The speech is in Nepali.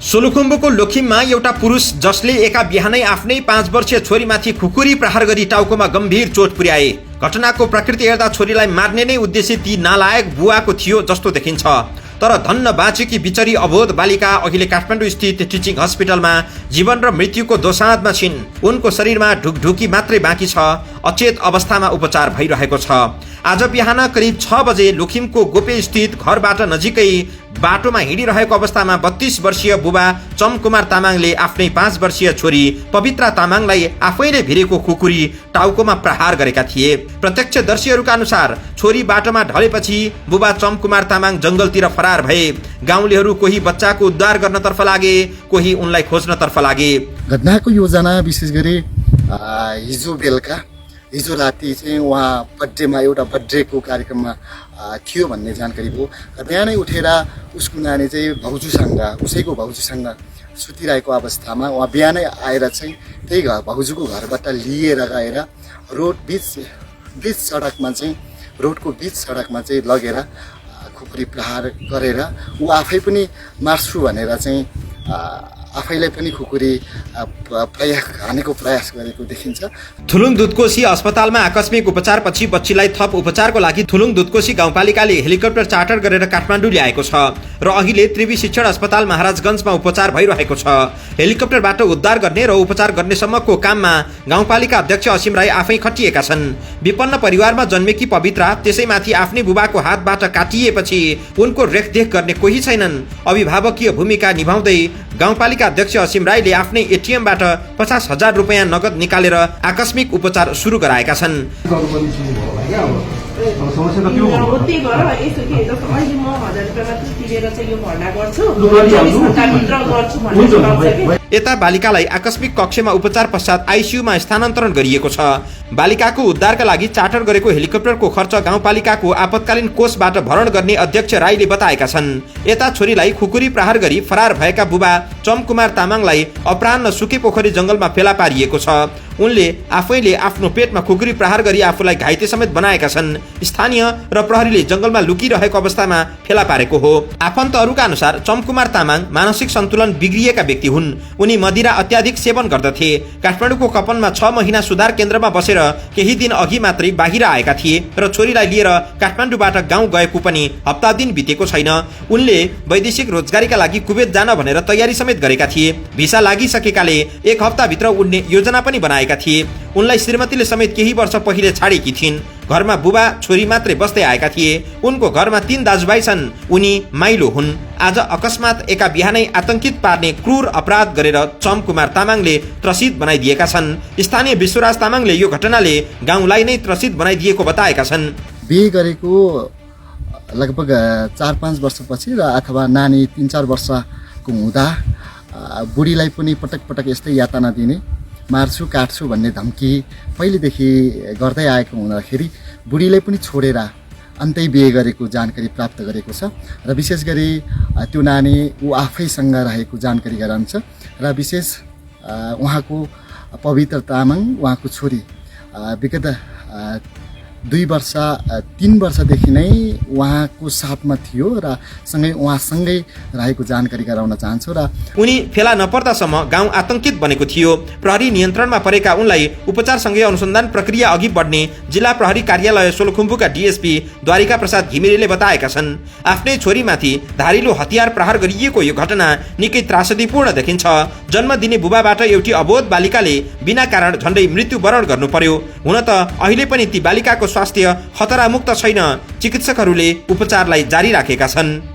सोलुखुम्बुको लोखिममा एउटा पुरुष जसले एका बिहानै आफ्नै 5 वर्षीय छोरीमाथि खुकुरी प्रहार गरी टाउकोमा गम्भीर चोट पुर्याए। घटनाको प्रकृति हेर्दा छोरीलाई मार्ने नै उद्देश्य ती नालायक बुवाको थियो जस्तो देखिन्छ। तर धन्न बाँचेकी बिचरी अबोध बालिका अहिले काठमाडौँ स्थित टिचिङ हस्पिटलमा जीवन र मृत्युको दोसाँधमा छिन्। उनको शरीरमा ढुकढुकी मात्रै बाँकी छ। अचेत अवस्थामा उपचार भइरहेको छ। आज बिहान करिब 6 बजे लोखिमको गोपे स्थित घरबाट नजिकै बाटोमा हिँडिरहेको अवस्थामा 32 वर्षीय बुबा चमकुमार तामाङले आफ्नै 5 वर्षीय छोरी पवित्रा तामाङलाई आफैले भिरेको खुकुरी टाउकोमा प्रहार गरेका थिए। प्रत्यक्षदर्शीहरूका अनुसार छोरी बाटोमा ढलेपछि बुबा चमकुमार तामाङ जंगलतिर फरार भए। गाउँलेहरू कोही बच्चाको उद्धार गर्नतर्फ लागे, कोही उनलाई खोज्नतर्फ लागे। घटनाको योजना विशेष गरी हिजो राति चाहिँ उहाँ बर्थडेमा एउटा बर्थडेको कार्यक्रममा थियो भन्ने जानकारी भयो। बिहानै उठेर उसको नानी चाहिँ उसैको भाउजूसँग सुतिरहेको अवस्थामा उहाँ बिहानै आएर चाहिँ त्यही भाउजूको घरबाट लिएर गएर रोडको बीच सडकमा चाहिँ लगेर खुकुरी प्रहार गरेर ऊ आफै पनि मार्छु भनेर चाहिँ आफैलाई पनि खुकुरी हानेको प्रयास गरेको देखिन्छ। थुलुङ दुधकोशी अस्पतालमा आकस्मिक उपचारपछि बच्चीलाई थप उपचारको लागि थुलुङ दुधकोशी गाउँपालिकाले हेलिकप्टर चार्टर गरेर काठमाडौँ ल्याएको छ र अहिले त्रिवी शिक्षण अस्पताल महाराजगञ्जमा उपचार भइरहेको छ। हेलिकप्टरबाट उद्धार गर्ने र उपचार गर्नेसम्मको काममा गाउँपालिका अध्यक्ष असीम राई आफै खटिएका छन्। विपन्न परिवारमा जन्मेकी पवित्रा त्यसैमाथि आफ्नै बुबाको हातबाट काटिएपछि उनको रेखदेख गर्ने कोही छैनन्। अभिभावकीय भूमिका निभाउँदै गाउँपालिका अध्यक्ष असीम राईले आफ्नै एटिएमबाट 50,000 रुपैयाँ नगद निकालेर आकस्मिक उपचार सुरु गराएका छन्। यता बालिकालाई आकस्मिक कक्षमा उपचार पश्चात आइसियुमा स्थानान्तरण गरिएको छ। बालिकाको उद्धारका लागि चार्टर गरेको हेलिकप्टरको खर्च गाउँपालिकाको आपतकालीन कोषबाट भरण गर्ने अध्यक्ष राईले बताएका छन्। यता छोरीलाई खुकुरी प्रहार गरी फरार भएका बुबा चमकुमार तामाङलाई अपराह्न सुके पोखरी जंगलमा फेला पारिएको छ। उनले आफैले आफ्नो पेटमा खुकुरी प्रहार गरी आफूलाई घाइते समेत बनाएका छन्। स्थानीय र प्रहरीले जंगलमा लुकिरहेको अवस्थामा फेला पारेको हो। आफन्तहरूका अनुसार चमकुमार तामाङ मानसिक सन्तुलन बिग्रिएका व्यक्ति हुन्। उनी मदिरा अत्याधिक सेवन गर्दथे। काठमाडौँको कपनमा 6 महिना सुधार केन्द्रमा बसेर केही दिन अघि मात्रै बाहिर आएका थिए र छोरीलाई लिएर काठमाडौँबाट गाउँ गएको पनि हप्ता दिन बितेको छैन। उनले वैदेशिक रोजगारीका लागि कुवेत जान भनेर तयारी समेत गरेका थिए। भिसा लागिसकेकाले 1 हप्ताभित्र उड्ने योजना पनि बनाएका थिए। उनलाई श्रीमतीले समेत केही वर्ष पहिले छाडेकी थिइन्। घरमा बुबा छोरी मात्रै बस्दै आएका थिए। उनको घरमा 3 दाजुभाइ छन्। उनी माइलो हुन्। आज अकस्मात एका बिहानै आतंकित पार्ने क्रूर अपराध गरेर चमकुमार तामाङले त्रसित बनाइदिएका छन्। स्थानीय विश्वराज तामाङले यो घटनाले गाउँलाई नै त्रसित बनाइदिएको बताएका छन्। बिहे गरेको लगभग 4-5 वर्षपछि र अथवा नानी 3-4 वर्षको हुँदा बुढीलाई पनि पटक पटक यस्तै यातना दिने, मार्छु काट्छु भन्ने धम्की पहिलेदेखि गर्दै आएको हुँदाखेरि बुढीलाई पनि छोडेर अन्तै बिहे गरेको जानकारी प्राप्त गरेको छ। र विशेष गरी त्यो नानी ऊ आफैसँग रहेको जानकारी गराउँछ। र विशेष उहाँको पवित्र तामाङ उहाँको छोरी विगत 3 वर्षदेखि नै उहाँको साथमा थियो र उहाँसँगै रहेको जानकारी गराउन चाहन्छु। र उनी फेला नपर्दासम्म गाउँ आतंकित बनेको थियो। प्रहरी नियन्त्रणमा परेका उनलाई उपचारसँगै अनुसन्धान प्रक्रिया अघि बढ्ने जिल्ला प्रहरी कार्यालय सोलुखुम्बुका डीएसपी द्वारिका प्रसाद घिमिरेले बताएका छन्। आफ्नै छोरीमाथि धारिलो हतियार प्रहार गरिएको यो घटना निकै त्रासदीपूर्ण देखिन्छ। जन्म दिने बुबाबाट एउटी अबोध बालिकाले बिना कारण झण्डै मृत्युवरण गर्नु पर्यो। हुन त अहिले पनि ती बालिकाको स्वास्थ्य खतरामुक्त छैन। चिकित्सकहरूले उपचारलाई जारी राखेका छन्।